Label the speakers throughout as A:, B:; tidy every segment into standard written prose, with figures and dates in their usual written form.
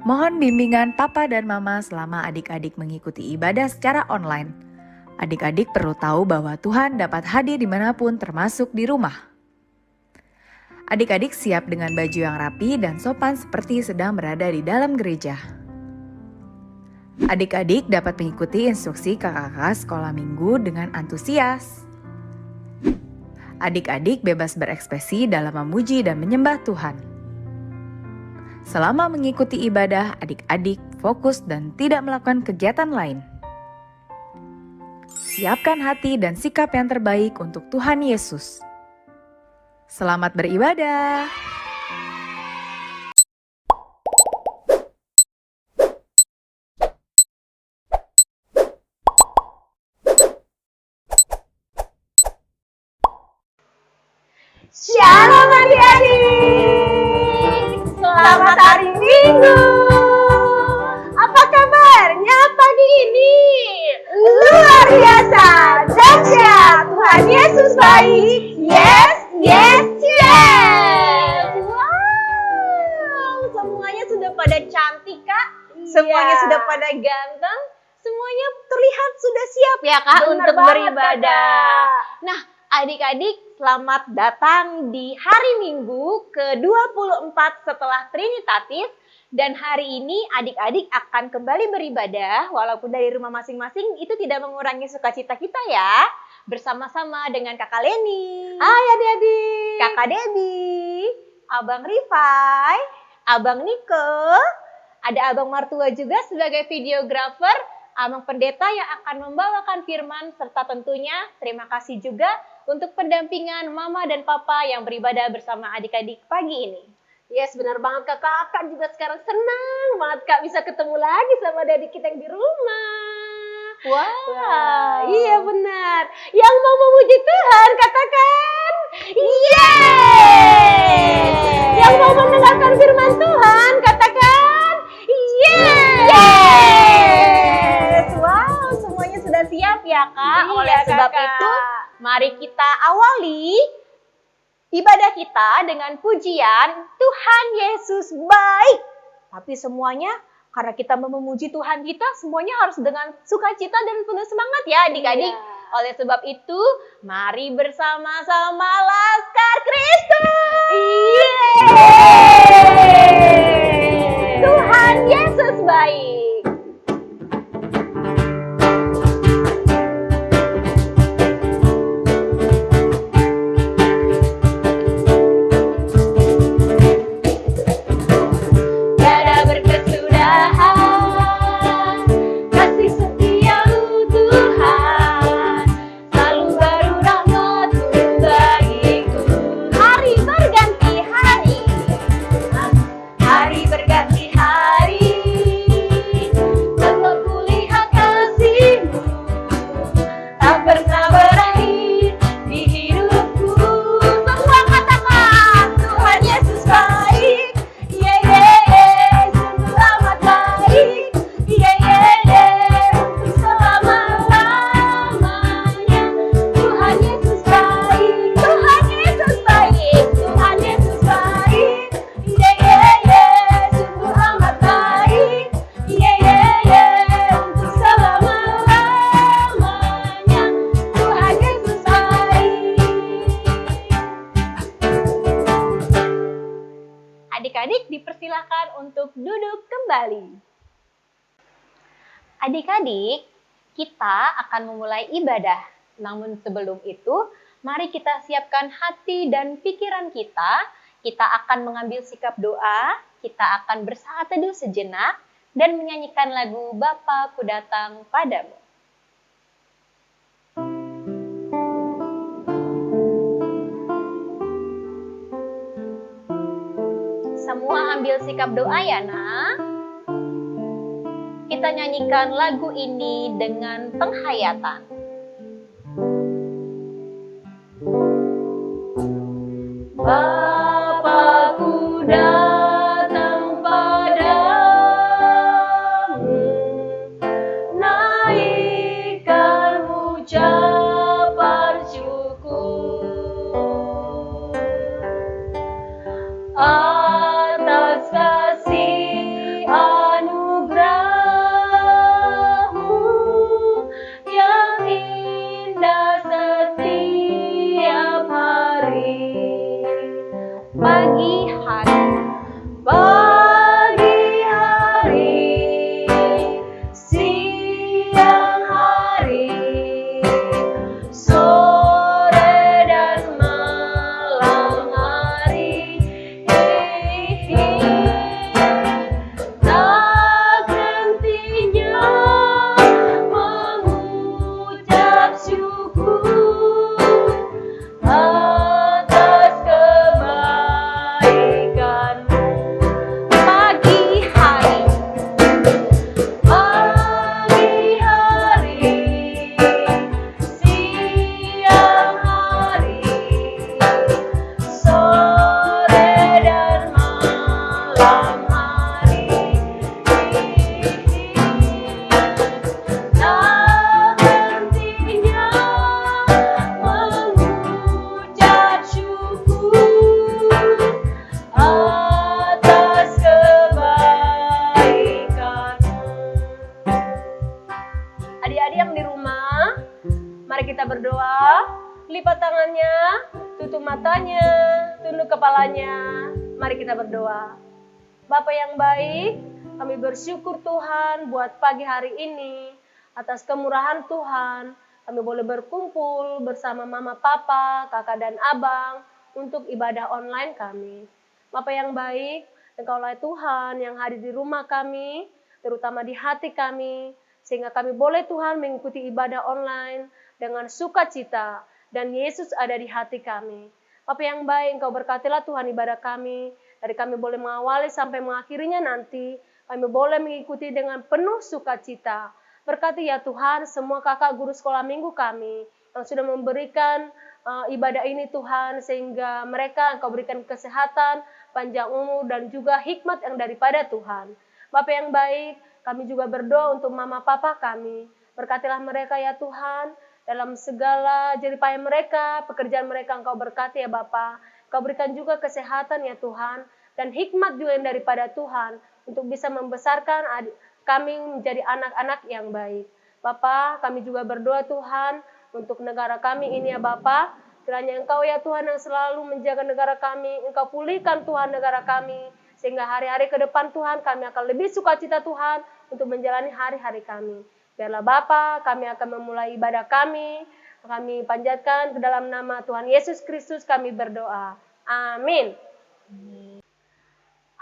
A: Mohon bimbingan papa dan mama selama adik-adik mengikuti ibadah secara online. Adik-adik perlu tahu bahwa Tuhan dapat hadir dimanapun termasuk di rumah. Adik-adik siap dengan baju yang rapi dan sopan seperti sedang berada di dalam gereja. Adik-adik dapat mengikuti instruksi kakak-kakak sekolah minggu dengan antusias. Adik-adik bebas berekspresi dalam memuji dan menyembah Tuhan. Selama mengikuti ibadah, adik-adik fokus dan tidak melakukan kegiatan lain. Siapkan hati dan sikap yang terbaik untuk Tuhan Yesus. Selamat beribadah.
B: Shalom adik-adik, selamat hari Minggu. Apa kabarnya pagi ini? Luar biasa, dahsyat, Tuhan Yesus baik. Yes, yes, yes. Wow, semuanya sudah pada cantik Kak, semuanya sudah pada ganteng, semuanya terlihat sudah siap ya Kak. Bener untuk beribadah. Nah, adik-adik, selamat datang di hari Minggu ke-24 setelah Trinitatis. Dan hari ini adik-adik akan kembali beribadah, walaupun dari rumah masing-masing itu tidak mengurangi sukacita kita ya. Bersama-sama dengan Kakak Leni. Hai adik-adik. Kakak Debbie, Abang Rifai, Abang Niko, ada Abang Martua juga sebagai videografer, Abang Pendeta yang akan membawakan firman, serta tentunya terima kasih juga untuk pendampingan Mama dan Papa yang beribadah bersama adik-adik pagi ini. Yes, benar banget Kak. Kakak juga sekarang senang banget Kak bisa ketemu lagi sama adik kita yang di rumah. Wah, iya benar. Yang mau memuji Tuhan katakan yes. Yang mau mendengarkan firman Tuhan katakan yes. Wow, semuanya sudah siap ya Kak. Iya, oleh sebab itu, mari kita awali ibadah kita dengan pujian Tuhan Yesus baik. Tapi semuanya karena kita memuji Tuhan kita, semuanya harus dengan sukacita dan penuh semangat ya adik-adik. Iya. Oleh sebab itu, mari bersama-sama Laskar Kristus. Tuhan Yesus baik. Adik-adik dipersilakan untuk duduk kembali. Adik-adik, kita akan memulai ibadah. Namun sebelum itu, mari kita siapkan hati dan pikiran kita. Kita akan mengambil sikap doa, kita akan bersaat teduh sejenak, dan menyanyikan lagu Bapa Ku Datang Padamu. Semua ambil sikap doa ya nak. Kita nyanyikan lagu ini dengan penghayatan. Bapa-Ku datang padamu, naikkan ucapan syukur atas kasih kita berdoa. Lipat tangannya, tutup matanya, tunduk kepalanya. Mari kita berdoa. Bapa yang baik, kami bersyukur Tuhan buat pagi hari ini. Atas kemurahan Tuhan, kami boleh berkumpul bersama mama, papa, kakak dan abang untuk ibadah online kami. Bapa yang baik, Engkaulah Tuhan yang hadir di rumah kami, terutama di hati kami, sehingga kami boleh Tuhan mengikuti ibadah online dengan sukacita, dan Yesus ada di hati kami. Bapa yang baik, Engkau berkatilah Tuhan ibadah kami, dari kami boleh mengawali sampai mengakhirinya nanti, kami boleh mengikuti dengan penuh sukacita. Berkati ya Tuhan semua kakak guru sekolah minggu kami, yang sudah memberikan ibadah ini Tuhan, sehingga mereka Engkau berikan kesehatan, panjang umur, dan juga hikmat yang daripada Tuhan. Bapa yang baik, kami juga berdoa untuk mama papa kami. Berkatilah mereka ya Tuhan, dalam segala jeripaya mereka, pekerjaan mereka Engkau berkati ya Bapa. Engkau berikan juga kesehatan ya Tuhan, dan hikmat juga yang daripada Tuhan, untuk bisa membesarkan kami menjadi anak-anak yang baik. Bapa, kami juga berdoa Tuhan, untuk negara kami ini ya Bapa. Kiranya Engkau ya Tuhan yang selalu menjaga negara kami, Engkau pulihkan Tuhan negara kami, sehingga hari-hari ke depan Tuhan kami akan lebih sukacita Tuhan, untuk menjalani hari-hari kami. Biarlah Bapa, kami akan memulai ibadah kami panjatkan ke dalam nama Tuhan Yesus Kristus kami berdoa. Amin.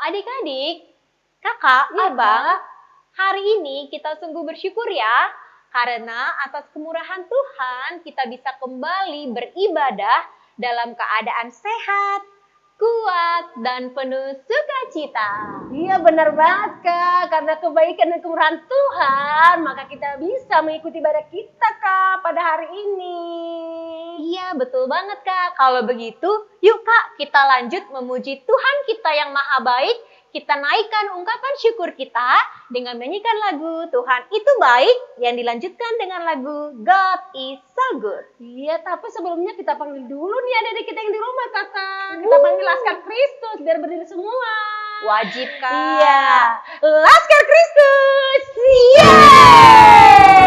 C: Adik-adik, kakak,
B: Ya,
C: abang, hari ini kita sungguh bersyukur ya, karena atas kemurahan Tuhan kita bisa kembali beribadah dalam keadaan sehat, kuat, dan penuh sukacita.
B: Iya benar banget Kak, karena kebaikan dan kemurahan Tuhan, maka kita bisa mengikuti ibadah kita Kak pada hari ini.
C: Iya, betul banget Kak. Kalau begitu, yuk Kak, kita lanjut memuji Tuhan kita yang maha baik. Kita naikkan ungkapan syukur kita dengan menyanyikan lagu Tuhan Itu Baik yang dilanjutkan dengan lagu God is so good.
B: Iya, tapi sebelumnya kita panggil dulu nih adik-adik kita yang di rumah Kakak. Kita panggil Laskar Kristus biar berdiri semua.
C: Wajib Kak.
B: Iya, Laskar Kristus. Yeay!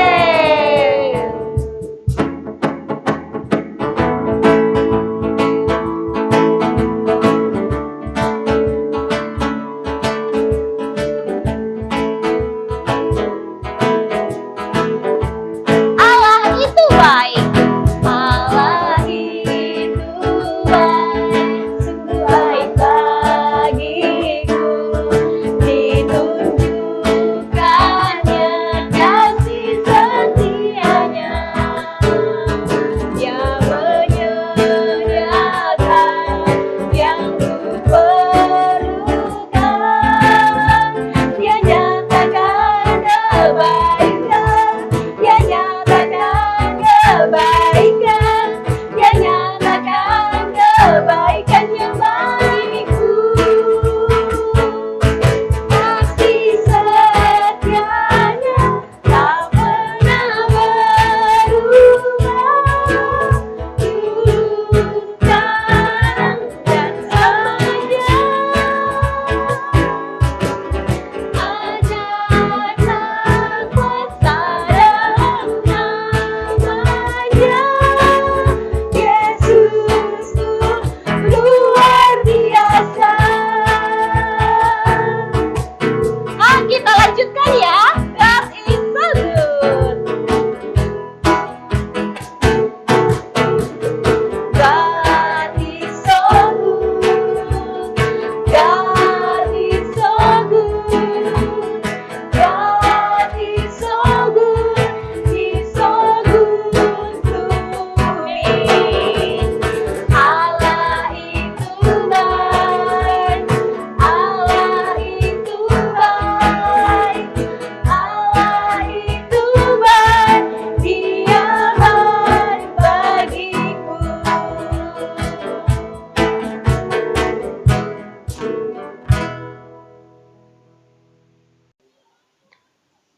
C: Allah itu baik. Allah itu baik. Sungguh baik bagiku. Ditunjukkannya kasih setianya. Dia menyediakan yang kuperlukan. Dia nyatakan kebaikan. Dia nyatakan kebaikan. Dia nyatakan kebaikannya bagiku. Kasih setianya tak pernah berubah. Dulu, sekarang, dan selamanya. Ajar tak kuasa dalam namanya. Yesus luar biasa. Kita lanjutkan ya. God is so good. God is so good. God is so good. God is so good. He's so good to me. Allah itu baik. Allah itu baik. Allah itu baik. Dia baik bagiku.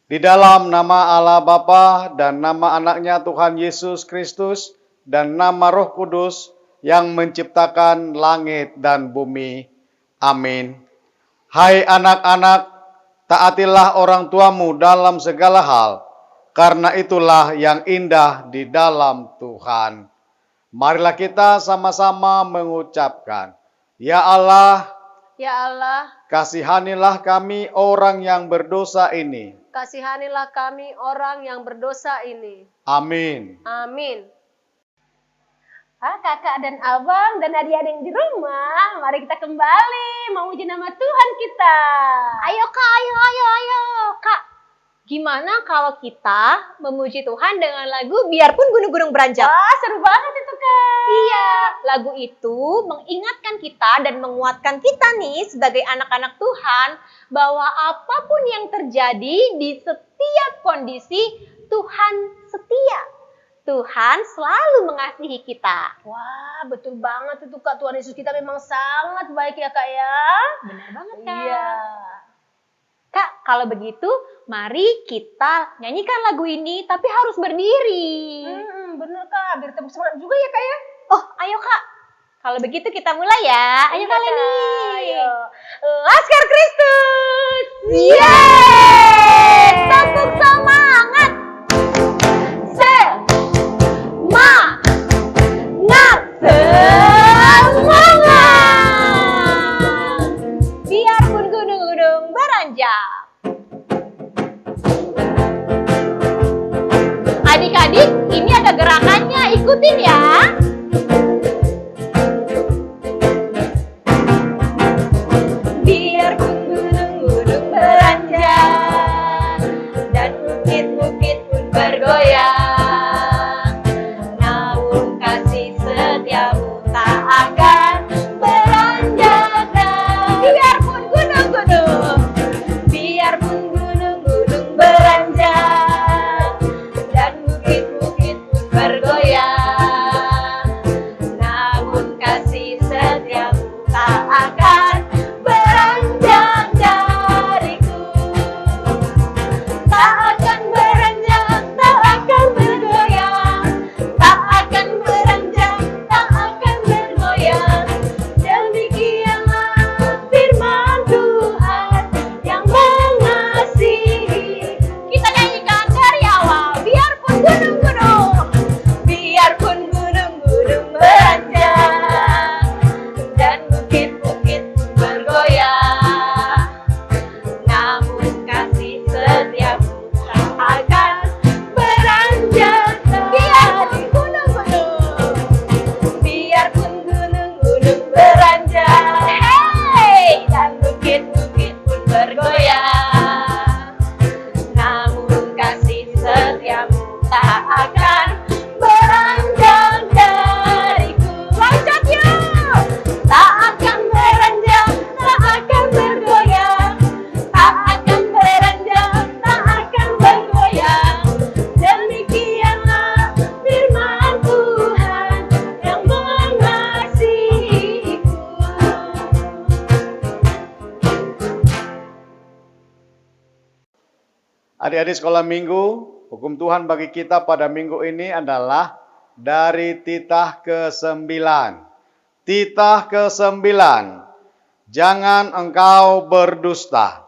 D: Di dalam nama Allah Bapa dan nama anaknya Tuhan Yesus Kristus dan nama Roh Kudus yang menciptakan langit dan bumi. Amin. Hai anak-anak, taatilah orang tuamu dalam segala hal, karena itulah yang indah di dalam Tuhan. Marilah kita sama-sama mengucapkan, Ya Allah,
B: Ya Allah,
D: kasihanilah kami orang yang berdosa ini.
B: kasihanilah kami orang yang berdosa ini.
D: Amin.
B: Amin. Kakak dan abang dan adik-adik di rumah, mari kita kembali memuji nama Tuhan kita.
C: Ayo Kak, ayo. Kak, gimana kalau kita memuji Tuhan dengan lagu Biarpun Gunung-Gunung Beranjak?
B: Wah, seru banget itu, Kak.
C: Iya, lagu itu mengingatkan kita dan menguatkan kita nih sebagai anak-anak Tuhan bahwa apapun yang terjadi di setiap kondisi, Tuhan setia. Tuhan selalu mengasihi kita.
B: Wah, betul banget itu, Kak. Tuhan Yesus kita memang sangat baik ya, Kak ya.
C: Benar banget, Kak.
B: Iya.
C: Kak, kalau begitu mari kita nyanyikan lagu ini tapi harus berdiri.
B: Bener, Kak. Biar tepuk semangat juga ya, Kak ya.
C: Oh, ayo Kak. Kalau begitu kita mulai ya. Ayo
B: Iya,
C: Kak
B: Kak.
C: Leni.
B: Ayo.
C: Laskar Kristus. Yeay! Tepuk semangat. Semangat. Biarpun gunung-gunung beranjak. Adik-adik, ini ada gerakannya, ikutin ya. Biarpun gunung-gunung beranjak dan bukit-bukit pun bergoyang, namun kasih setiamu tak akan beranjak. Biarpun gunung-gunung beranjak dan bukit-bukit pun bergoyang, namun kasih setiamu tak akan beranjak dariku. Tak akan beranjak, tak akan bergoyang, tak akan beranjak, tak akan bergoyang. Demikianlah firman Tuhan yang mengasihi. Kita nyanyikan dari awal. Biarpun gunung-gunung beranjak dan bukit-bukit pun bergoyang, namun kasih setiamu tak akan beranjak. Biarpun gunung-gunung beranjak, hey, dan bukit-bukit pun bergoyang, namun kasih setiamu tak akan beranjak dariku. Loncat yuk! Tak akan beranjak, tak akan bergoyang, tak akan beranjak, tak akan bergoyang. Demikianlah firman Tuhan yang mengasihiku.
D: Adik-adik sekolah minggu, hukum Tuhan bagi kita pada minggu ini adalah dari titah ke-9. Titah ke-9, jangan engkau berdusta.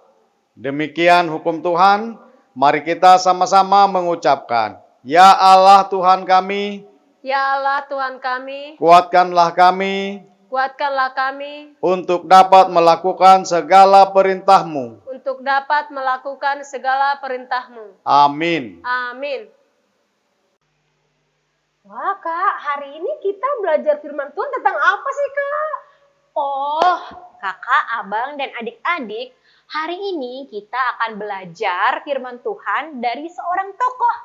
D: Demikian hukum Tuhan, mari kita sama-sama mengucapkan, Ya Allah Tuhan kami,
B: Ya Allah Tuhan kami,
D: kuatkanlah kami
B: kuatkanlah kami
D: untuk dapat melakukan segala perintah-Mu.
B: untuk dapat melakukan segala perintah-Mu.
D: Amin.
B: Amin. Wah, Kak, hari ini kita belajar firman Tuhan tentang apa sih, Kak?
C: Oh, kakak, abang, dan adik-adik, hari ini kita akan belajar firman Tuhan dari seorang tokoh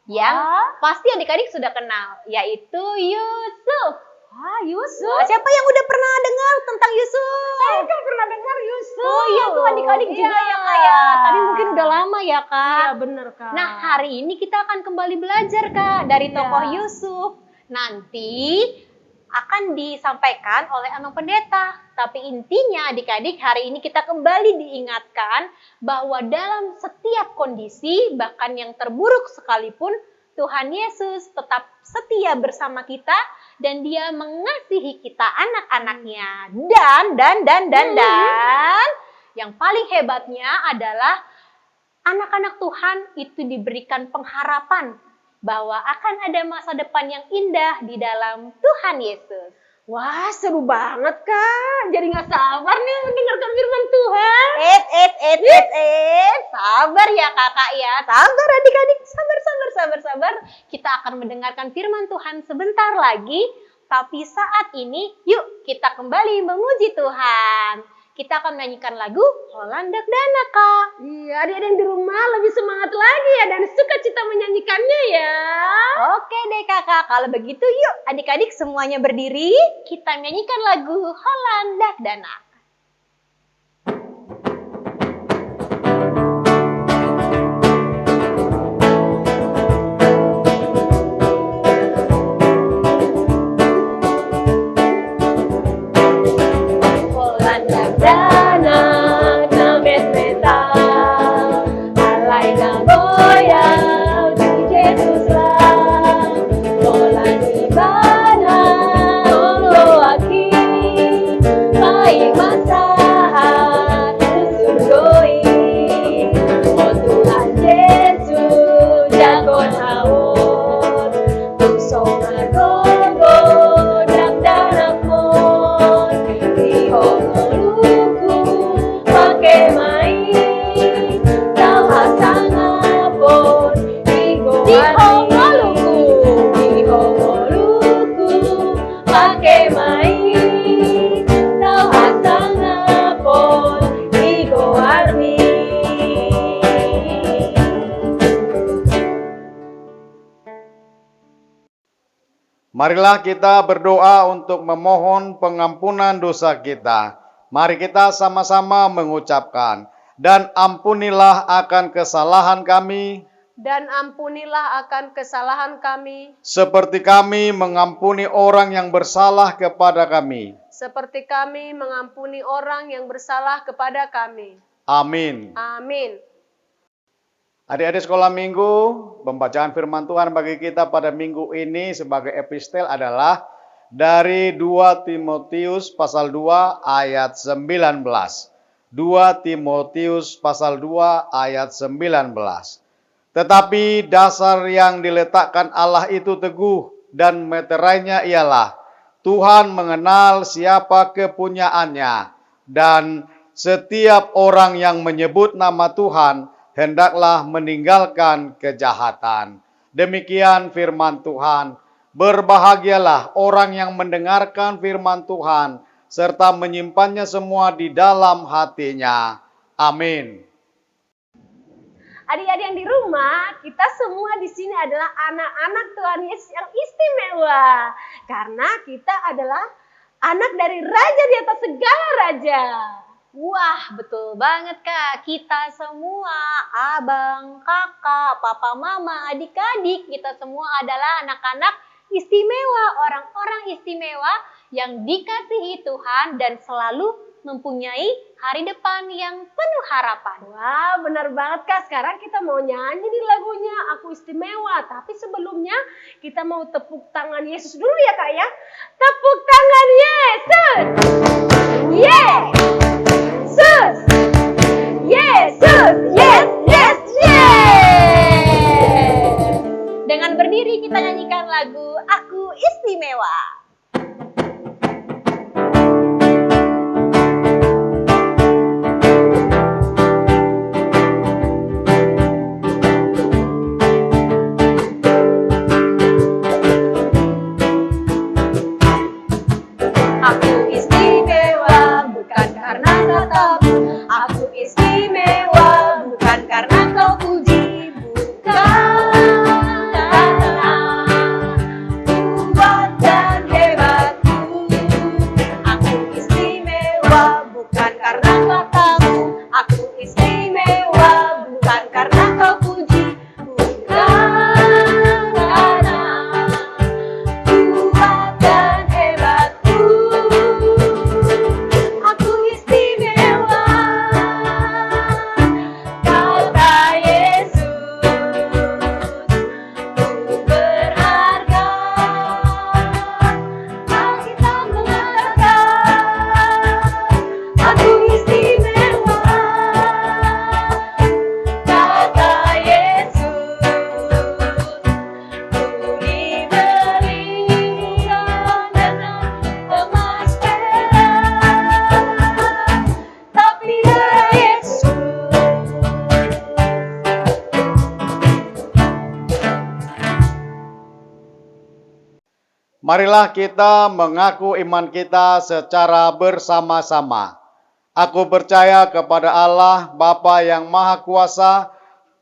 C: yang pasti adik-adik sudah kenal, yaitu Yusuf.
B: Wah, Yusuf.
C: Siapa yang udah pernah dengar tentang Yusuf?
B: Saya kan pernah dengar Yusuf.
C: Oh iya tuh adik-adik juga ya Kak ya. Tadi mungkin udah lama ya Kak.
B: Iya bener, Kak.
C: Nah hari ini kita akan kembali belajar Kak dari tokoh
B: Iya.
C: Yusuf. Nanti akan disampaikan oleh Amang Pendeta. Tapi intinya adik-adik hari ini kita kembali diingatkan bahwa dalam setiap kondisi bahkan yang terburuk sekalipun Tuhan Yesus tetap setia bersama kita dan Dia mengasihi kita anak-anaknya. Dan yang paling hebatnya adalah anak-anak Tuhan itu diberikan pengharapan bahwa akan ada masa depan yang indah di dalam Tuhan Yesus.
B: Wah, seru banget, Kak. Jadi nggak sabar nih mendengarkan firman Tuhan.
C: Sabar ya kakak ya. Sabar adik-adik, sabar. Kita akan mendengarkan firman Tuhan sebentar lagi. Tapi saat ini, yuk kita kembali memuji Tuhan. Kita akan menyanyikan lagu Holland Dagdana, Kak.
B: Iya, adik-adik yang di rumah lebih semangat lagi ya dan sukacita menyanyikannya ya.
C: Oke deh kakak, kalau begitu yuk adik-adik semuanya berdiri. Kita menyanyikan lagu Holland Dagdana.
D: Marilah kita berdoa untuk memohon pengampunan dosa kita. Mari kita sama-sama mengucapkan, dan ampunilah akan kesalahan kami,
B: Dan ampunilah akan kesalahan kami,
D: seperti kami mengampuni orang yang bersalah kepada kami.
B: seperti kami mengampuni orang yang bersalah kepada kami.
D: Amin.
B: Amin.
D: Adik-adik sekolah minggu, pembacaan firman Tuhan bagi kita pada minggu ini sebagai epistel adalah dari 2 Timotius pasal 2 ayat 19. 2 Timotius pasal 2 ayat 19. Tetapi dasar yang diletakkan Allah itu teguh dan meterainya ialah Tuhan mengenal siapa kepunyaannya, dan setiap orang yang menyebut nama Tuhan hendaklah meninggalkan kejahatan. Demikian firman Tuhan. Berbahagialah orang yang mendengarkan firman Tuhan serta menyimpannya semua di dalam hatinya. Amin.
B: Adik-adik yang di rumah, kita semua di sini adalah anak-anak Tuhan Yesus yang istimewa. Karena kita adalah anak dari Raja di atas segala raja.
C: Wah, betul banget Kak. Kita semua, abang, kakak, papa, mama, adik-adik, kita semua adalah anak-anak istimewa, orang-orang istimewa yang dikasihi Tuhan dan selalu mempunyai hari depan yang penuh harapan.
B: Wah, benar banget Kak. Sekarang kita mau nyanyi di lagunya Aku Istimewa. Tapi sebelumnya kita mau tepuk tangan Yesus dulu ya Kak ya. Tepuk tangan Yesus. Yesus. Yesus. Yes, yes, yes.
C: Dengan berdiri kita nyanyikan lagu Aku Istimewa.
B: Aku istimewa bukan karena kau tahu. Aku istimewa bukan karena kau puji. Bukan karena kuat dan
D: Marilah kita mengaku iman kita secara bersama-sama. Aku percaya kepada Allah, Bapa yang Maha Kuasa,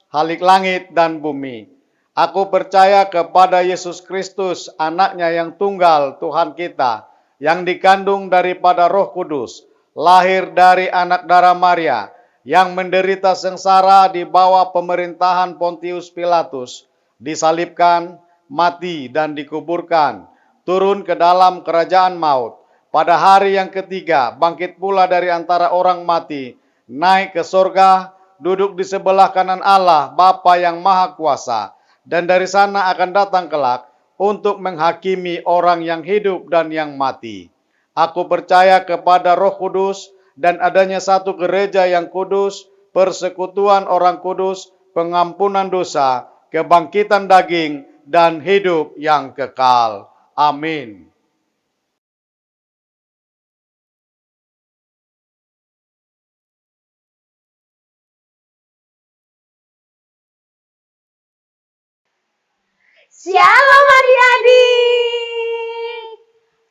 D: Khalik langit dan bumi. Aku percaya kepada Yesus Kristus, anaknya yang tunggal Tuhan kita, yang dikandung daripada Roh Kudus, lahir dari anak darah Maria, yang menderita sengsara di bawah pemerintahan Pontius Pilatus, disalibkan, mati dan dikuburkan, turun ke dalam kerajaan maut. Pada hari yang ketiga, bangkit pula dari antara orang mati, naik ke sorga, duduk di sebelah kanan Allah, Bapa yang Maha Kuasa, dan dari sana akan datang kelak untuk menghakimi orang yang hidup dan yang mati. Aku percaya kepada Roh Kudus dan adanya satu gereja yang kudus, persekutuan orang kudus, pengampunan dosa, kebangkitan daging, dan hidup yang kekal. Amin.
B: Shalom adik-adik.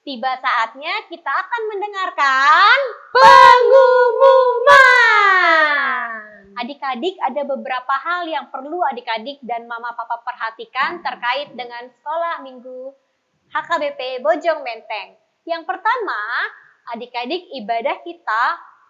C: Tiba saatnya kita akan mendengarkan
B: Pengumuman.
C: adik-adik, ada beberapa hal yang perlu adik-adik dan mama papa perhatikan terkait dengan sekolah minggu HKBP Bojong Menteng. Yang pertama, adik-adik, ibadah kita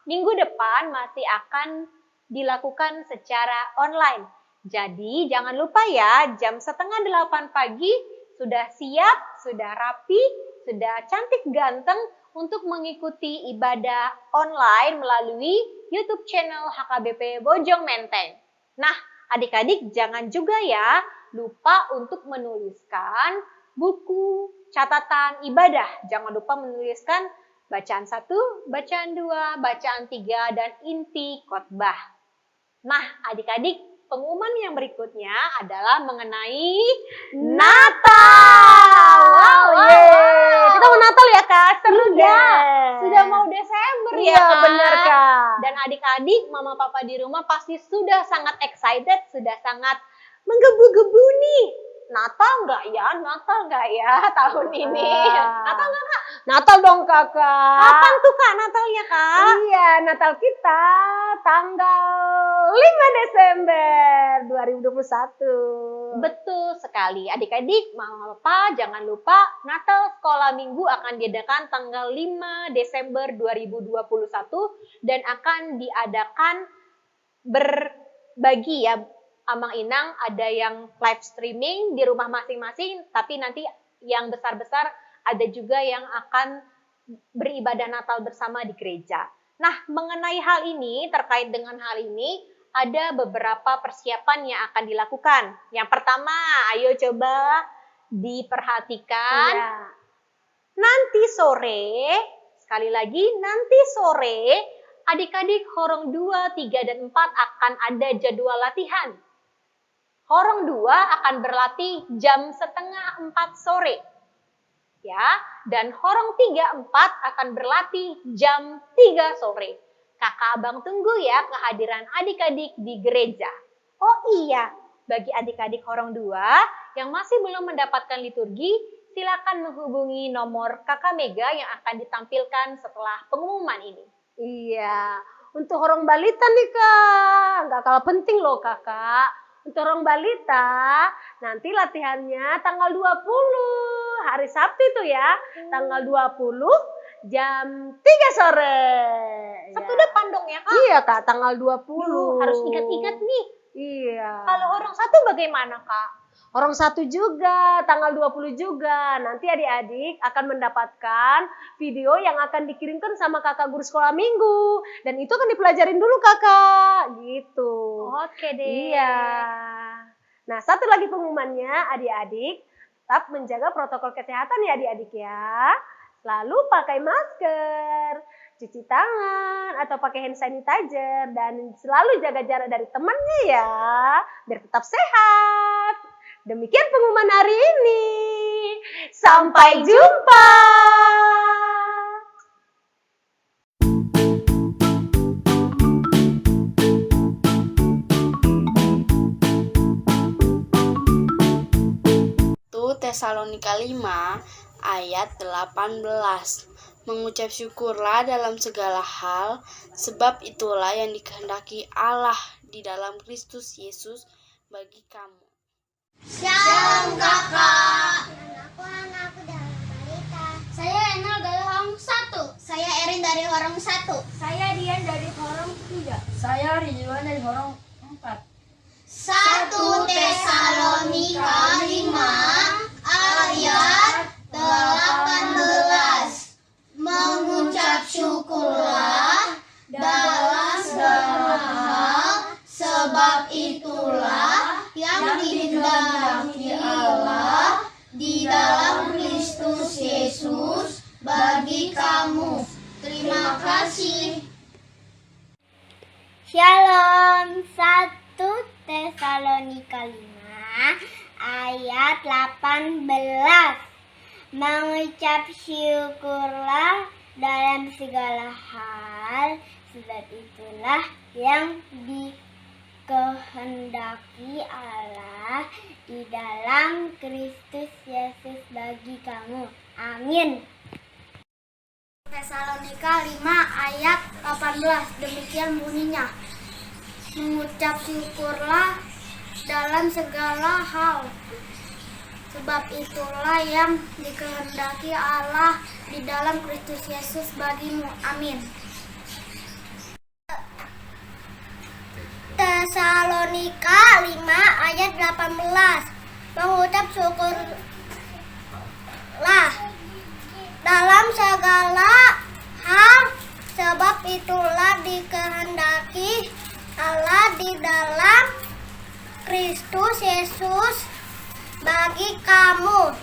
C: minggu depan masih akan dilakukan secara online. Jadi jangan lupa ya, jam 7:30 pagi sudah siap, sudah rapi, sudah cantik ganteng untuk mengikuti ibadah online melalui YouTube channel HKBP Bojong Menteng. Nah, adik-adik jangan juga ya lupa untuk menuliskan buku catatan ibadah. Jangan lupa menuliskan bacaan 1, bacaan 2, bacaan 3, dan inti khotbah. Nah, adik-adik, pengumuman yang berikutnya adalah mengenai
B: Natal. Wow, yeay. Kita mau Natal ya, Kak? Seru deh.
C: Sudah mau Desember ya,
B: Iya,
C: Kak?
B: benar, Kak.
C: Dan adik-adik, mama papa di rumah pasti sudah sangat excited, sudah sangat menggebu-gebu nih. Natal nggak ya? Natal nggak ya tahun ini? Natal nggak, Kak?
B: Natal dong, Kakak.
C: Kapan tuh, Kak, Natalnya, Kak?
B: Iya, Natal kita tanggal 5 Desember 2021.
C: Betul sekali. Adik-adik, mama papa jangan lupa Natal sekolah minggu akan diadakan tanggal 5 Desember 2021 dan akan diadakan berbagi ya. Amang Inang ada yang live streaming di rumah masing-masing, tapi nanti yang besar-besar ada juga yang akan beribadah Natal bersama di gereja. Nah, mengenai hal ini, terkait dengan hal ini, ada beberapa persiapan yang akan dilakukan. Yang pertama, ayo coba diperhatikan.
B: Iya.
C: Nanti sore, sekali lagi, nanti sore, adik-adik Horong 2, 3, dan 4 akan ada jadwal latihan. Horong 2 akan berlatih jam 3:30 sore. Ya, dan Horong 3, 4 akan berlatih jam 3 sore. Kakak abang tunggu ya kehadiran adik-adik di gereja. Oh iya, bagi adik-adik Horong 2 yang masih belum mendapatkan liturgi, silakan menghubungi nomor Kakak Mega yang akan ditampilkan setelah pengumuman ini.
B: Iya, untuk orang balita nih, Kak, nggak kalah penting loh, Kakak. Untuk orang balita, nanti latihannya tanggal 20, hari Sabtu itu ya, tanggal 20 jam 3 sore.
C: Sabtu
B: Ya.
C: depan dong ya, Kak?
B: Iya, Kak, tanggal 20.
C: Harus ingat-ingat nih.
B: Iya.
C: Kalau Horong 1 bagaimana, Kak?
B: Orang 1 juga, tanggal 20 juga. Nanti adik-adik akan mendapatkan video yang akan dikirimkan sama kakak guru sekolah minggu. Dan itu akan dipelajarin dulu, Kakak. Gitu.
C: Oke deh.
B: Iya. Nah, satu lagi pengumumannya, adik-adik tetap menjaga protokol kesehatan ya adik-adik ya. Selalu pakai masker, cuci tangan, atau pakai hand sanitizer. Dan selalu jaga jarak dari temannya ya, biar tetap sehat. Demikian pengumuman hari ini. Sampai jumpa.
E: Tesalonika 5 ayat 18. Mengucap syukurlah dalam segala hal, sebab itulah yang dikehendaki Allah di dalam Kristus Yesus bagi kamu.
F: Shalom kakak. Aku dalam balita. Saya Enal dari Horong 1. Saya Erin dari Horong 1. Saya Dian dari Horong 3. Saya Ridwan dari Horong 4. 1 Tesalonika 5 ayat 18. Mengucap syukurlah dalam segala hal, sebab itulah yang dikehendaki Allah di dalam Kristus Yesus bagi kamu. Terima kasih.
B: Shalom. 1 Tesalonika 5 ayat 18. Mengucap syukurlah dalam segala hal, sebab itulah yang dikehendaki Allah di dalam Kristus Yesus bagi kamu. Amin. Tesalonika 5 ayat 18. Demikian bunyinya. Mengucap syukurlah dalam segala hal, sebab itulah yang dikehendaki Allah di dalam Kristus Yesus bagimu. Amin. Tesalonika 5 ayat 18. Mengucap syukurlah dalam segala hal, sebab itulah dikehendaki Allah di dalam Kristus Yesus bagi kamu.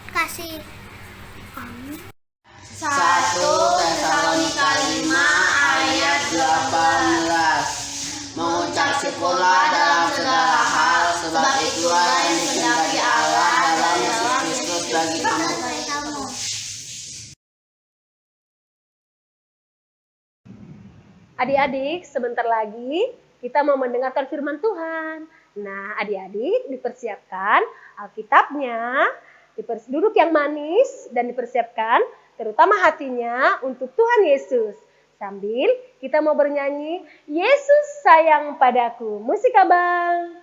B: Kasih.
E: 1 Tesalonika 5 ayat 18. Mengucap syukurlah dalam segala hal, sebab itulah yang dikehendaki Allah dalam Yesus Kristus bagi kamu.
C: Adik-adik, sebentar lagi kita mau mendengarkan firman Tuhan. Nah, adik-adik dipersiapkan Alkitabnya, duduk yang manis dan dipersiapkan terutama hatinya untuk Tuhan Yesus. Sambil kita mau bernyanyi, Yesus sayang padaku. Musik abang.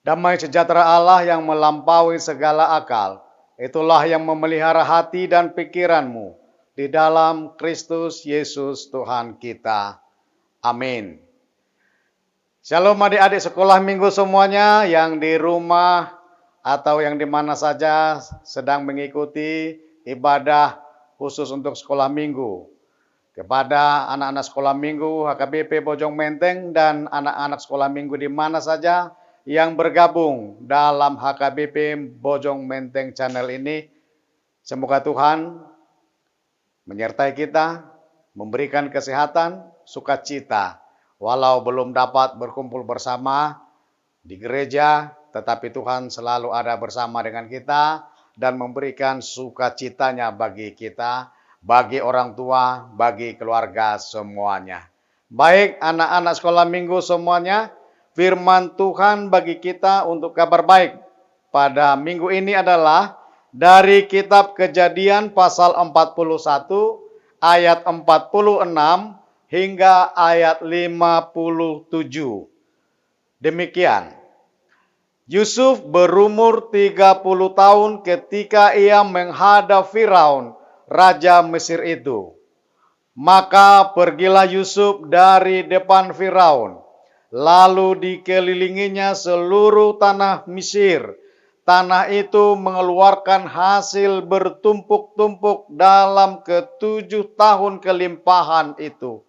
D: Damai sejahtera Allah yang melampaui segala akal, itulah yang memelihara hati dan pikiranmu di dalam Kristus Yesus Tuhan kita. Amin. Shalom adik-adik sekolah minggu semuanya yang di rumah atau yang di mana saja sedang mengikuti ibadah khusus untuk sekolah minggu. Kepada anak-anak sekolah minggu HKBP Bojong Menteng dan anak-anak sekolah minggu di mana saja yang bergabung dalam HKBP Bojong Menteng channel ini, Semoga Tuhan menyertai kita, memberikan kesehatan, sukacita, walau belum dapat berkumpul bersama di gereja, tetapi Tuhan selalu ada bersama dengan kita dan memberikan sukacitanya bagi kita, bagi orang tua, bagi keluarga semuanya. Baik anak-anak sekolah minggu semuanya, firman Tuhan bagi kita untuk kabar baik pada minggu ini adalah dari kitab Kejadian pasal 41 ayat 46 hingga ayat 57. Demikian. Yusuf berumur 30 tahun ketika ia menghadap Firaun, raja Mesir itu. Maka pergilah Yusuf dari depan Firaun, lalu dikelilinginya seluruh tanah Mesir. Tanah itu mengeluarkan hasil bertumpuk-tumpuk dalam ke-7 tahun kelimpahan itu.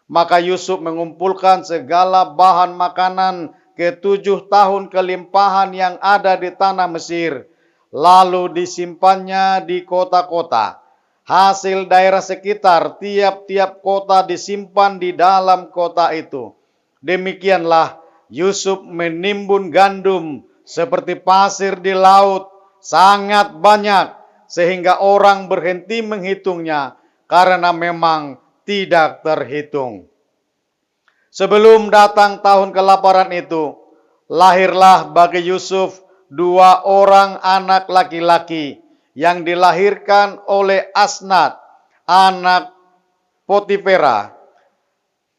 D: Maka Yusuf mengumpulkan segala bahan makanan ke-7 tahun kelimpahan yang ada di tanah Mesir, lalu disimpannya di kota-kota. Hasil daerah sekitar tiap-tiap kota disimpan di dalam kota itu. Demikianlah Yusuf menimbun gandum seperti pasir di laut, sangat banyak, sehingga orang berhenti menghitungnya, karena memang tidak terhitung. Sebelum datang tahun kelaparan itu, lahirlah bagi Yusuf 2 orang anak laki-laki yang dilahirkan oleh Asnat, anak Potifera,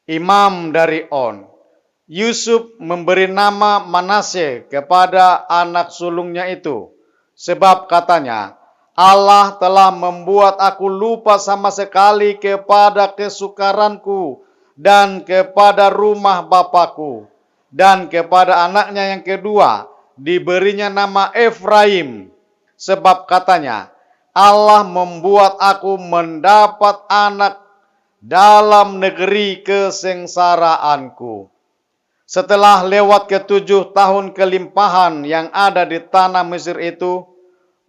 D: imam dari On. Yusuf memberi nama Manasye kepada anak sulungnya itu, sebab katanya, Allah telah membuat aku lupa sama sekali kepada kesukaranku dan kepada rumah bapakku. Dan kepada anaknya yang kedua diberinya nama Efraim, sebab katanya, Allah membuat aku mendapat anak dalam negeri kesengsaraanku. Setelah lewat ke-7 tahun kelimpahan yang ada di tanah Mesir itu,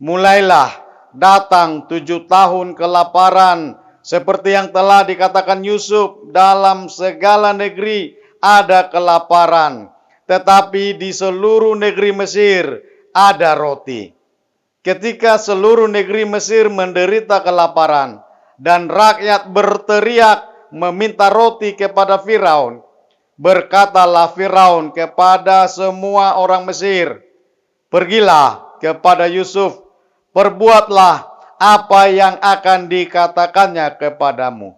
D: mulailah datang 7 tahun kelaparan, seperti yang telah dikatakan Yusuf, dalam segala negeri ada kelaparan, tetapi di seluruh negeri Mesir ada roti. Ketika seluruh negeri Mesir menderita kelaparan, dan rakyat berteriak meminta roti kepada Firaun, berkatalah Firaun kepada semua orang Mesir, pergilah kepada Yusuf, perbuatlah apa yang akan dikatakannya kepadamu.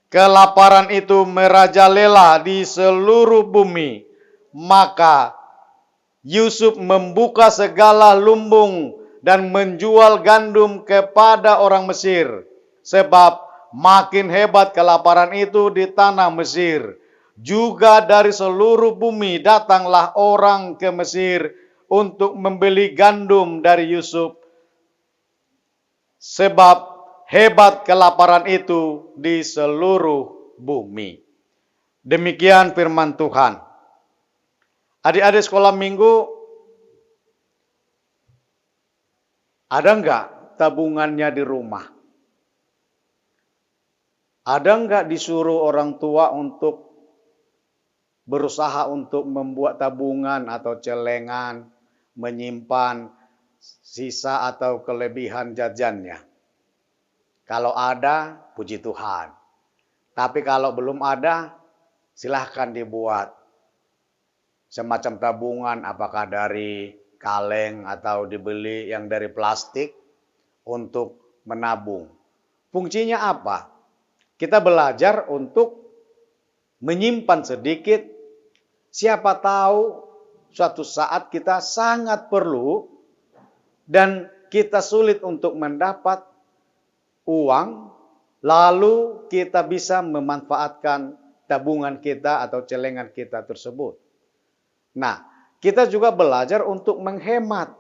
D: Kelaparan itu merajalela di seluruh bumi. Maka Yusuf membuka segala lumbung dan menjual gandum kepada orang Mesir, sebab makin hebat kelaparan itu di tanah Mesir. Juga dari seluruh bumi datanglah orang ke Mesir untuk membeli gandum dari Yusuf, sebab hebat kelaparan itu di seluruh bumi. Demikian firman Tuhan. Adik-adik sekolah minggu, ada enggak tabungannya di rumah? Ada enggak disuruh orang tua untuk berusaha untuk membuat tabungan atau celengan, menyimpan sisa atau kelebihan jajannya? Kalau ada, puji Tuhan. Tapi kalau belum ada, silahkan dibuat semacam tabungan, apakah dari kaleng atau dibeli yang dari plastik untuk menabung. Fungsinya apa? Kita belajar untuk menyimpan sedikit. Siapa tahu suatu saat kita sangat perlu dan kita sulit untuk mendapat uang, lalu kita bisa memanfaatkan tabungan kita atau celengan kita tersebut. Nah, kita juga belajar untuk menghemat.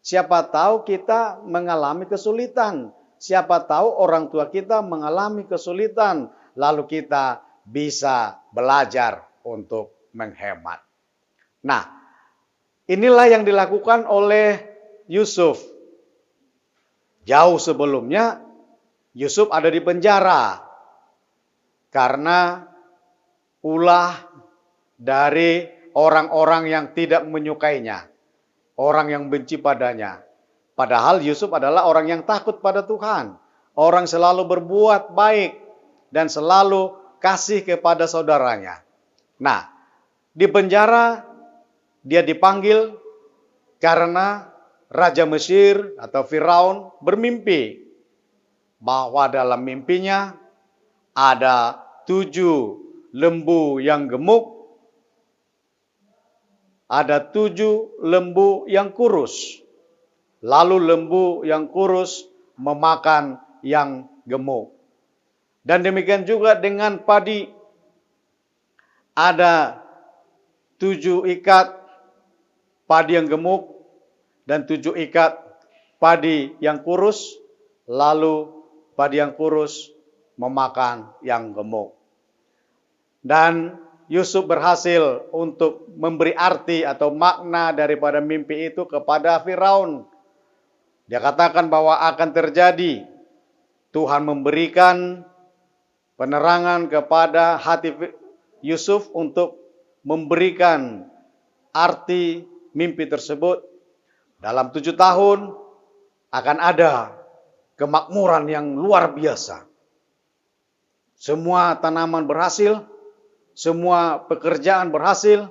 D: Siapa tahu kita mengalami kesulitan. Siapa tahu orang tua kita mengalami kesulitan. Lalu kita bisa belajar untuk menghemat. Nah, inilah yang dilakukan oleh Yusuf. Jauh sebelumnya Yusuf ada di penjara karena ulah dari orang-orang yang tidak menyukainya, orang yang benci padanya. Padahal Yusuf adalah orang yang takut pada Tuhan, orang selalu berbuat baik dan selalu kasih kepada saudaranya. Nah, di penjara dia dipanggil karena Raja Mesir atau Firaun bermimpi bahwa dalam mimpinya ada 7 lembu yang gemuk, ada 7 lembu yang kurus. Lalu lembu yang kurus memakan yang gemuk. Dan demikian juga dengan padi. Ada 7 ikat padi yang gemuk dan 7 ikat padi yang kurus. Lalu padi yang kurus memakan yang gemuk. Dan Yusuf berhasil untuk memberi arti atau makna daripada mimpi itu kepada Firaun. Dia katakan bahwa akan terjadi. Tuhan memberikan penerangan kepada hati Yusuf untuk memberikan arti mimpi tersebut. Dalam 7 tahun akan ada kemakmuran yang luar biasa. Semua tanaman berhasil, semua pekerjaan berhasil,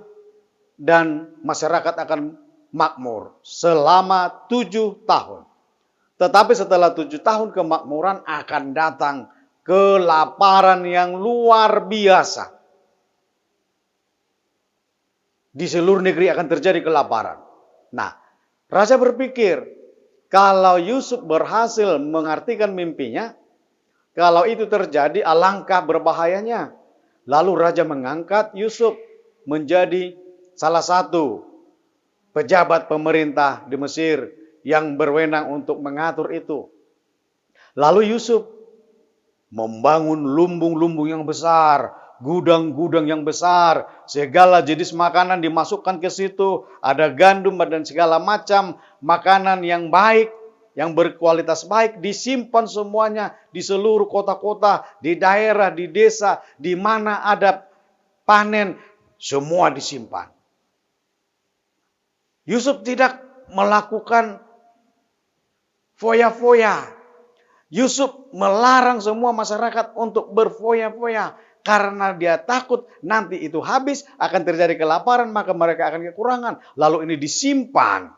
D: dan masyarakat akan makmur selama 7 tahun. Tetapi setelah 7 tahun kemakmuran akan datang kelaparan yang luar biasa. Di seluruh negeri akan terjadi kelaparan. Nah, raja berpikir, kalau Yusuf berhasil mengartikan mimpinya, kalau itu terjadi alangkah berbahayanya. Lalu raja mengangkat Yusuf menjadi salah satu pejabat pemerintah di Mesir yang berwenang untuk mengatur itu. Lalu Yusuf membangun lumbung-lumbung yang besar, gudang-gudang yang besar, segala jenis makanan dimasukkan ke situ, ada gandum dan segala macam makanan yang baik, yang berkualitas baik, disimpan semuanya di seluruh kota-kota, di daerah, di desa, di mana ada panen, semua disimpan. Yusuf tidak melakukan foya-foya. Yusuf melarang semua masyarakat untuk berfoya-foya. Karena dia takut nanti itu habis, akan terjadi kelaparan, maka mereka akan kekurangan. Lalu ini disimpan.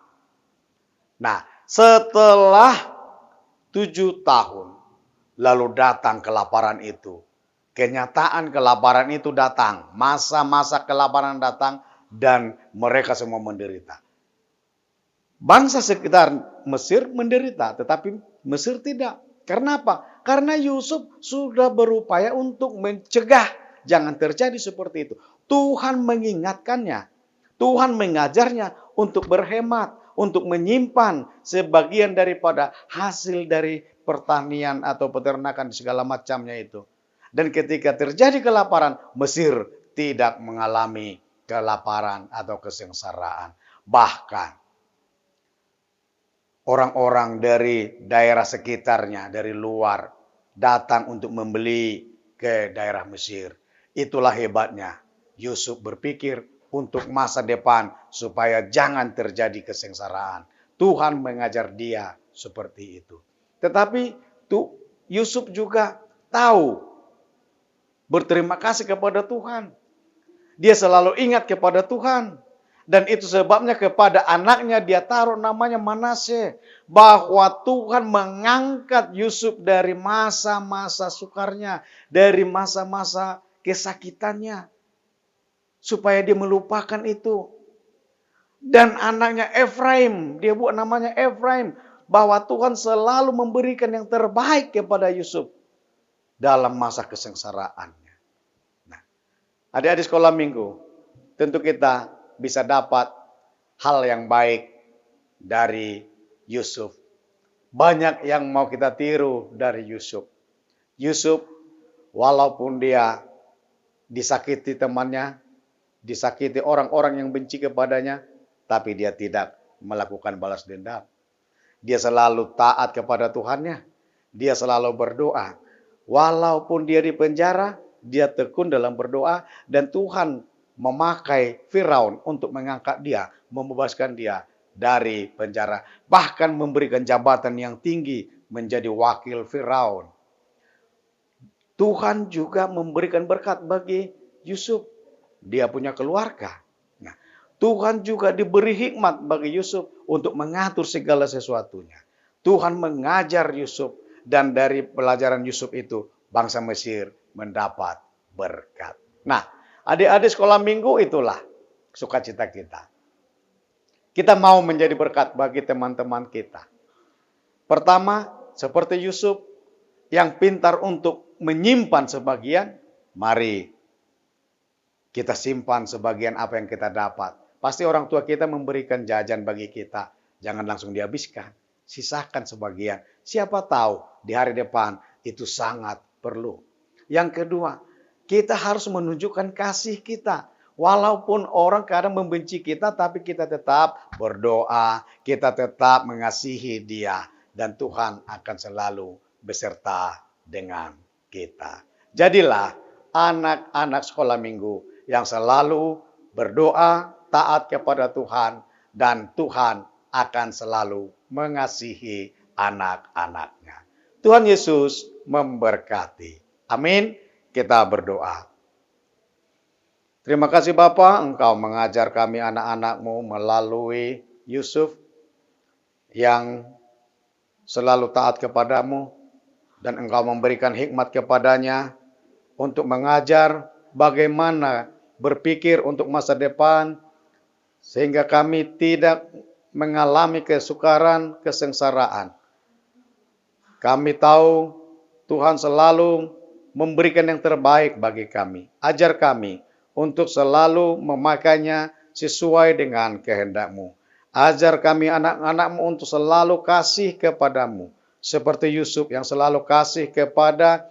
D: Nah, setelah 7 tahun, lalu datang kelaparan itu. Kenyataan kelaparan itu datang. Masa-masa kelaparan datang dan mereka semua menderita. Bangsa sekitar Mesir menderita, tetapi Mesir tidak. Karena apa? Karena Yusuf sudah berupaya untuk mencegah jangan terjadi seperti itu. Tuhan mengingatkannya, Tuhan mengajarnya untuk berhemat, untuk menyimpan sebagian daripada hasil dari pertanian atau peternakan segala macamnya itu. Dan ketika terjadi kelaparan, Mesir tidak mengalami kelaparan atau kesengsaraan. Bahkan orang-orang dari daerah sekitarnya, dari luar, datang untuk membeli ke daerah Mesir. Itulah hebatnya. Yusuf berpikir untuk masa depan supaya jangan terjadi kesengsaraan. Tuhan mengajar dia seperti itu. Tetapi Yusuf juga tahu berterima kasih kepada Tuhan. Dia selalu ingat kepada Tuhan. Dan itu sebabnya kepada anaknya dia taruh namanya Manasye. Bahwa Tuhan mengangkat Yusuf dari masa-masa sukarnya. Dari masa-masa kesakitannya. Supaya dia melupakan itu. Dan anaknya Efraim. Dia buat namanya Efraim. Bahwa Tuhan selalu memberikan yang terbaik kepada Yusuf. Dalam masa kesengsaraannya. Nah, adik-adik sekolah minggu. Tentu kita bisa dapat hal yang baik dari Yusuf. Banyak yang mau kita tiru dari Yusuf. Yusuf walaupun dia disakiti temannya, disakiti orang-orang yang benci kepadanya, tapi dia tidak melakukan balas dendam. Dia selalu taat kepada Tuhannya. Dia selalu berdoa. Walaupun dia di penjara, dia tekun dalam berdoa. Dan Tuhan memakai Firaun untuk mengangkat dia, membebaskan dia dari penjara. Bahkan memberikan jabatan yang tinggi menjadi wakil Firaun. Tuhan juga memberikan berkat bagi Yusuf. Dia punya keluarga. Nah, Tuhan juga diberi hikmat bagi Yusuf untuk mengatur segala sesuatunya. Tuhan mengajar Yusuf dan dari pelajaran Yusuf itu bangsa Mesir mendapat berkat. Nah, adik-adik sekolah minggu itulah sukacita kita. Kita mau menjadi berkat bagi teman-teman kita. Pertama, seperti Yusuf yang pintar untuk menyimpan sebagian, mari kita simpan sebagian apa yang kita dapat. Pasti orang tua kita memberikan jajan bagi kita. Jangan langsung dihabiskan. Sisakan sebagian. Siapa tahu di hari depan itu sangat perlu. Yang kedua, kita harus menunjukkan kasih kita. Walaupun orang kadang membenci kita, tapi kita tetap berdoa. Kita tetap mengasihi dia. Dan Tuhan akan selalu beserta dengan kita. Jadilah anak-anak sekolah minggu yang selalu berdoa, taat kepada Tuhan, dan Tuhan akan selalu mengasihi anak-anaknya. Tuhan Yesus memberkati. Amin. Kita berdoa. Terima kasih Bapa, Engkau mengajar kami anak-anak-Mu melalui Yusuf yang selalu taat kepadamu, dan Engkau memberikan hikmat kepadanya untuk mengajar bagaimana berpikir untuk masa depan, sehingga kami tidak mengalami kesukaran, kesengsaraan. Kami tahu Tuhan selalu memberikan yang terbaik bagi kami. Ajar kami untuk selalu memakainya sesuai dengan kehendak-Mu. Ajar kami anak-anak-Mu untuk selalu kasih kepadamu. Seperti Yusuf yang selalu kasih kepada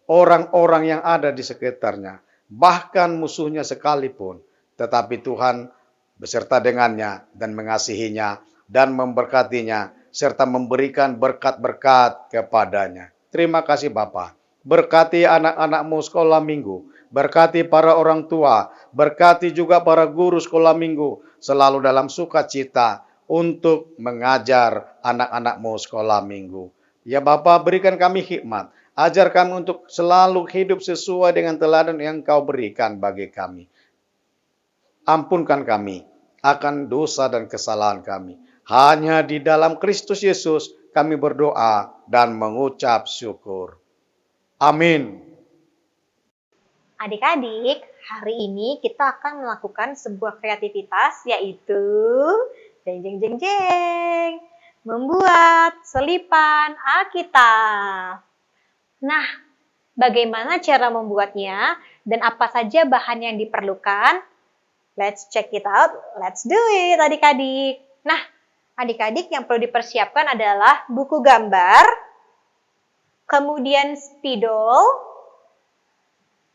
D: orang-orang yang ada di sekitarnya. Bahkan musuhnya sekalipun. Tetapi Tuhan beserta dengannya dan mengasihinya dan memberkatinya. Serta memberikan berkat-berkat kepadanya. Terima kasih Bapa. Berkati anak-anak-Mu sekolah minggu. Berkati para orang tua. Berkati juga para guru sekolah minggu. Selalu dalam sukacita untuk mengajar anak-anak-Mu sekolah minggu. Ya Bapa, berikan kami hikmat. Ajar kami untuk selalu hidup sesuai dengan teladan yang Kau berikan bagi kami. Ampunkan kami akan dosa dan kesalahan kami. Hanya di dalam Kristus Yesus kami berdoa dan mengucap syukur. Amin.
C: Adik-adik, hari ini kita akan melakukan sebuah kreativitas, yaitu jeng jeng jeng jeng, membuat selipan Alkitab. Nah, bagaimana cara membuatnya dan apa saja bahan yang diperlukan? Let's check it out, let's do it adik-adik. Nah, adik-adik yang perlu dipersiapkan adalah buku gambar, kemudian spidol,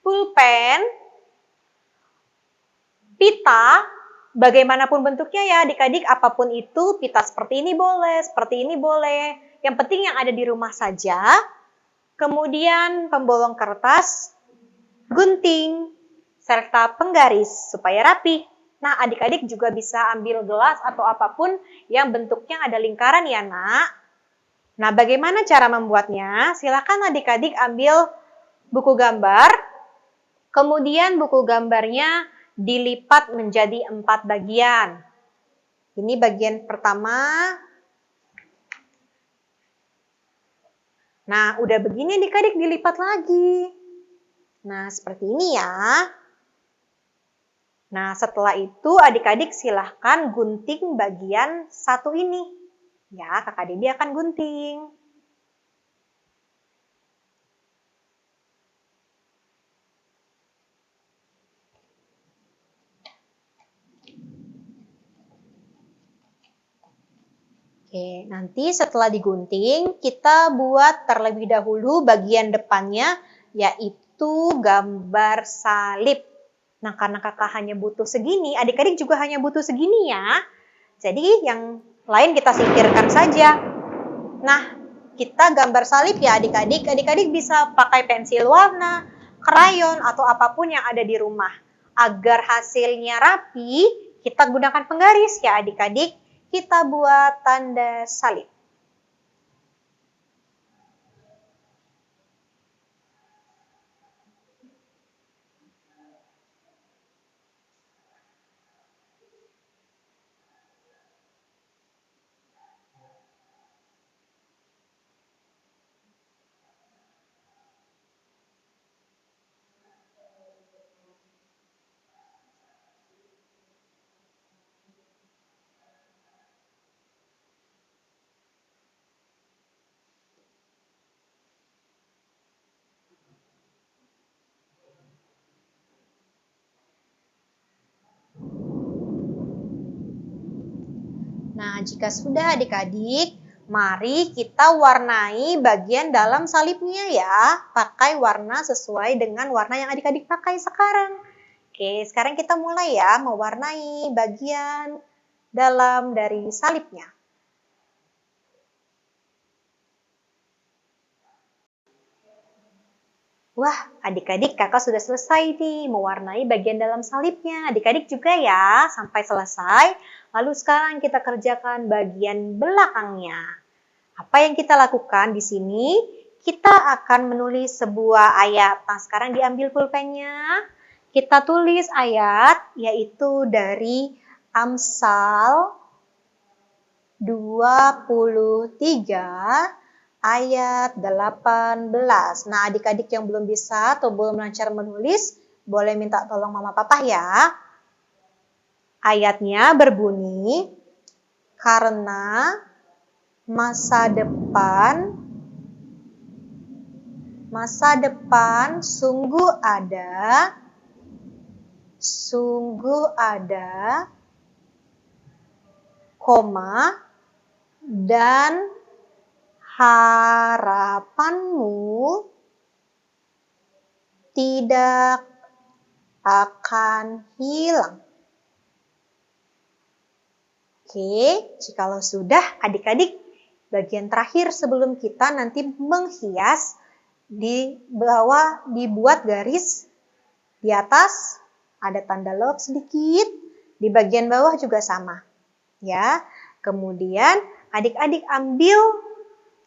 C: pulpen, pita, bagaimanapun bentuknya ya adik-adik, apapun itu, pita seperti ini boleh, seperti ini boleh. Yang penting yang ada di rumah saja. Kemudian pembolong kertas, gunting, serta penggaris supaya rapi. Nah, adik-adik juga bisa ambil gelas atau apapun yang bentuknya ada lingkaran ya, Nak. Nah, bagaimana cara membuatnya? Silakan adik-adik ambil buku gambar. Kemudian buku gambarnya dilipat menjadi 4 bagian. Ini bagian pertama. Nah, udah begini adik-adik dilipat lagi. Nah, seperti ini ya. Nah, setelah itu adik-adik silahkan gunting bagian satu ini. Ya, Kakak Debbie akan gunting. Oke, nanti setelah digunting, kita buat terlebih dahulu bagian depannya, yaitu gambar salib. Nah, karena kakak hanya butuh segini, adik-adik juga hanya butuh segini ya. Jadi yang lain kita singkirkan saja. Nah, kita gambar salib ya adik-adik. Adik-adik bisa pakai pensil warna, krayon, atau apapun yang ada di rumah. Agar hasilnya rapi, kita gunakan penggaris ya adik-adik. Kita buat tanda salib. Nah, jika sudah adik-adik, mari kita warnai bagian dalam salibnya ya. Pakai warna sesuai dengan warna yang adik-adik pakai sekarang. Oke, sekarang kita mulai ya mewarnai bagian dalam dari salibnya. Wah, adik-adik kakak sudah selesai nih mewarnai bagian dalam salibnya. Adik-adik juga ya sampai selesai. Lalu sekarang kita kerjakan bagian belakangnya. Apa yang kita lakukan di sini? Kita akan menulis sebuah ayat. Nah, sekarang diambil pulpennya. Kita tulis ayat yaitu dari Amsal 23 ayat 18. Nah, adik-adik yang belum bisa atau belum lancar menulis, boleh minta tolong mama papa ya. Ayatnya berbunyi, karena masa depan sungguh ada, koma, dan harapanmu tidak akan hilang. Oke, jikalau sudah adik-adik, bagian terakhir sebelum kita nanti menghias, di bawah dibuat garis, di atas ada tanda love sedikit, di bagian bawah juga sama. Ya, kemudian adik-adik ambil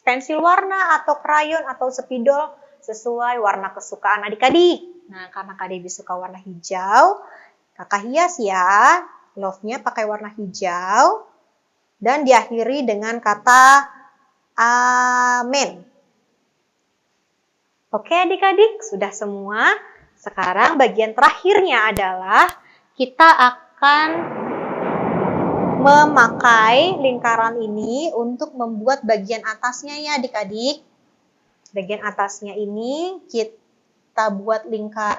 C: pensil warna atau krayon atau spidol sesuai warna kesukaan adik-adik. Nah, karena Kak Debbie suka warna hijau, kakak hias ya. Love-nya pakai warna hijau dan diakhiri dengan kata amin. Oke adik-adik, sudah semua. Sekarang bagian terakhirnya adalah kita akan memakai lingkaran ini untuk membuat bagian atasnya ya adik-adik. Bagian atasnya ini kita buat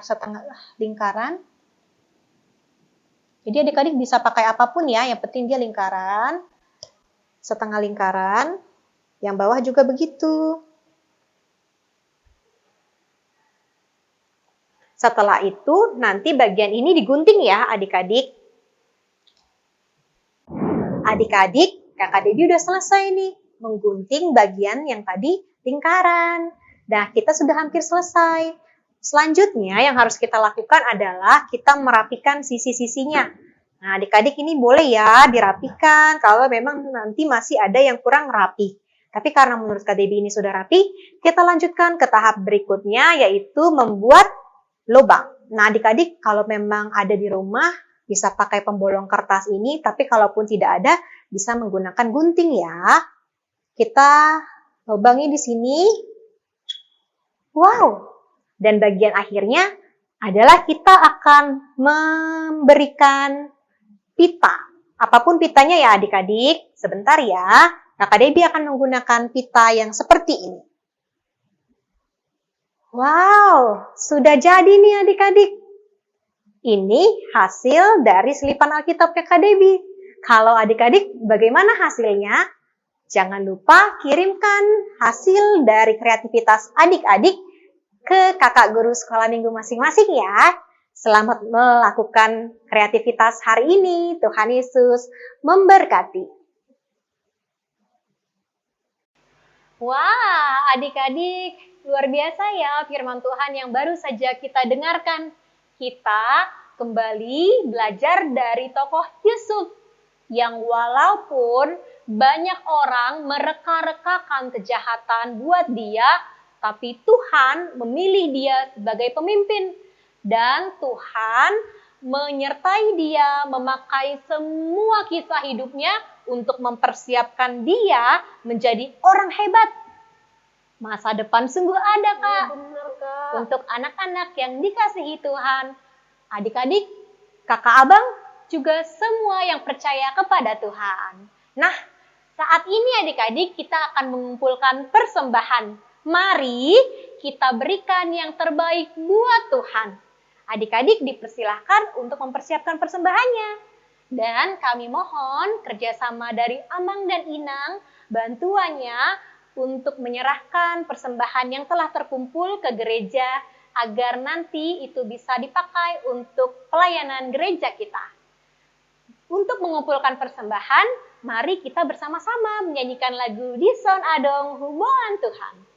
C: setengah lingkaran. Jadi adik-adik bisa pakai apapun ya, yang penting dia lingkaran. Setengah lingkaran. Yang bawah juga begitu. Setelah itu nanti bagian ini digunting ya adik-adik. Adik-adik, kakak Debbie udah selesai nih menggunting bagian yang tadi lingkaran. Nah, kita sudah hampir selesai. Selanjutnya yang harus kita lakukan adalah kita merapikan sisi-sisinya. Nah, adik-adik ini boleh ya dirapikan kalau memang nanti masih ada yang kurang rapi. Tapi karena menurut Kak Debbie ini sudah rapi, kita lanjutkan ke tahap berikutnya yaitu membuat lubang. Nah, adik-adik kalau memang ada di rumah bisa pakai pembolong kertas ini, tapi kalaupun tidak ada bisa menggunakan gunting ya. Kita lubangi di sini. Wow! Dan bagian akhirnya adalah kita akan memberikan pita. Apapun pitanya ya adik-adik. Sebentar ya. Kakak Debbie akan menggunakan pita yang seperti ini. Wow, sudah jadi nih adik-adik. Ini hasil dari selipan Alkitab Kakak Debbie. Kalau adik-adik bagaimana hasilnya? Jangan lupa kirimkan hasil dari kreativitas adik-adik ke kakak guru sekolah minggu masing-masing ya. Selamat melakukan kreativitas hari ini. Tuhan Yesus memberkati. Wah, adik-adik, luar biasa ya firman Tuhan yang baru saja kita dengarkan. Kita kembali belajar dari tokoh Yusuf, yang walaupun banyak orang mereka-rekakan kejahatan buat dia, tapi Tuhan memilih dia sebagai pemimpin. Dan Tuhan menyertai dia, memakai semua kisah hidupnya untuk mempersiapkan dia menjadi orang hebat. Masa depan sungguh ada, Kak.
B: Benar, Kak.
C: Untuk anak-anak yang dikasihi Tuhan. Adik-adik, kakak abang, juga semua yang percaya kepada Tuhan. Nah, saat ini adik-adik kita akan mengumpulkan persembahan. Mari kita berikan yang terbaik buat Tuhan. Adik-adik dipersilahkan untuk mempersiapkan persembahannya. Dan kami mohon kerjasama dari Amang dan Inang bantuannya untuk menyerahkan persembahan yang telah terkumpul ke gereja agar nanti itu bisa dipakai untuk pelayanan gereja kita. Untuk mengumpulkan persembahan, mari kita bersama-sama menyanyikan lagu Dison Adong Hubungan Tuhan.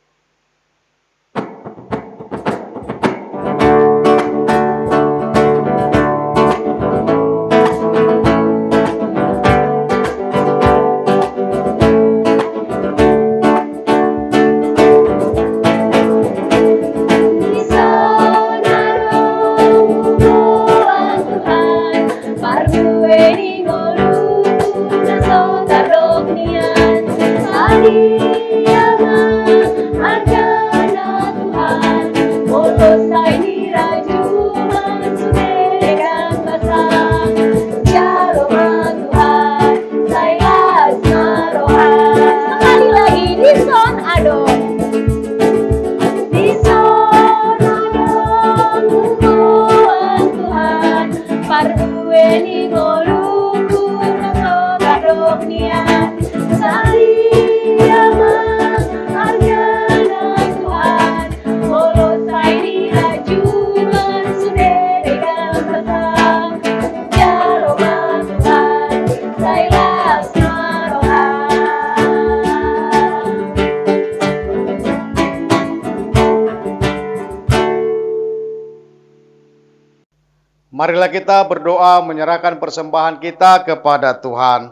D: Marilah kita berdoa menyerahkan persembahan kita kepada Tuhan.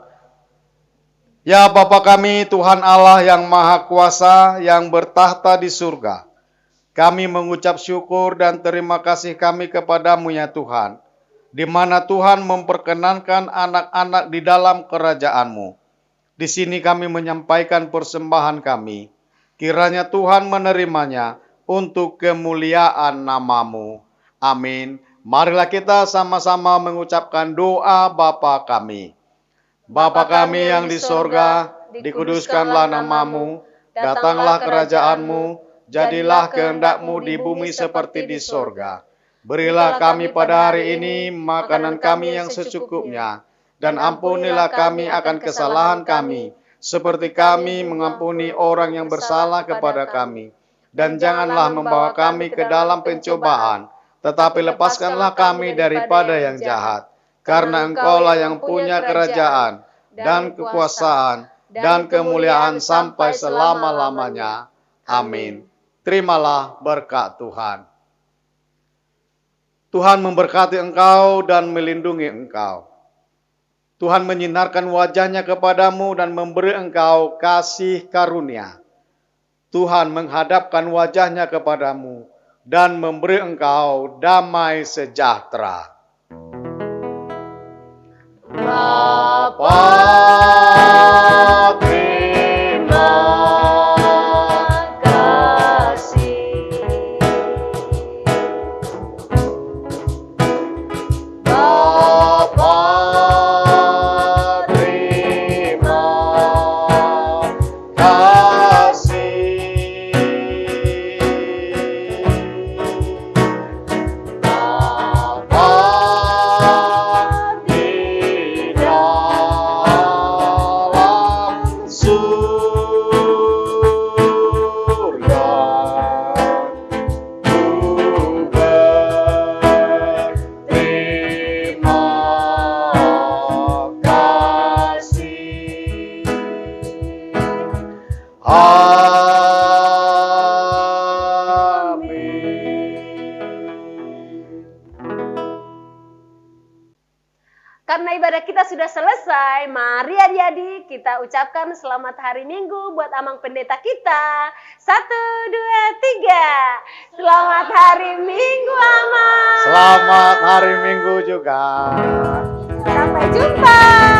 D: Ya Bapa kami, Tuhan Allah yang Maha Kuasa, yang bertahta di surga. Kami mengucap syukur dan terima kasih kami kepadamu ya Tuhan, di mana Tuhan memperkenankan anak-anak di dalam kerajaan-Mu. Di sini kami menyampaikan persembahan kami. Kiranya Tuhan menerimanya untuk kemuliaan nama-Mu. Amin. Marilah kita sama-sama mengucapkan doa Bapa kami. Bapa kami yang di sorga, dikuduskanlah nama-Mu, datanglah kerajaan-Mu, jadilah kehendak-Mu di bumi seperti di sorga. Berilah kami pada hari ini makanan kami yang secukupnya, dan ampunilah kami akan kesalahan kami, seperti kami mengampuni orang yang bersalah kepada kami. Dan janganlah membawa kami ke dalam pencobaan, tetapi lepaskanlah kami daripada yang jahat. Karena Engkaulah yang punya kerajaan, dan kekuasaan, dan kemuliaan sampai selama-lamanya. Amin. Terimalah berkat Tuhan. Tuhan memberkati engkau dan melindungi engkau. Tuhan menyinarkan wajahnya kepadamu dan memberi engkau kasih karunia. Tuhan menghadapkan wajahnya kepadamu dan memberi engkau damai sejahtera. Bapa, terima kasih. Bapa, terima kasih. Bapa di dalam surga, ku berterima kasih.
B: sudah selesai, mari adik-adik kita ucapkan selamat hari Minggu buat Amang Pendeta kita. 1, 2, 3. Selamat hari Minggu, Amang.
D: Selamat hari Minggu juga.
B: Sampai jumpa.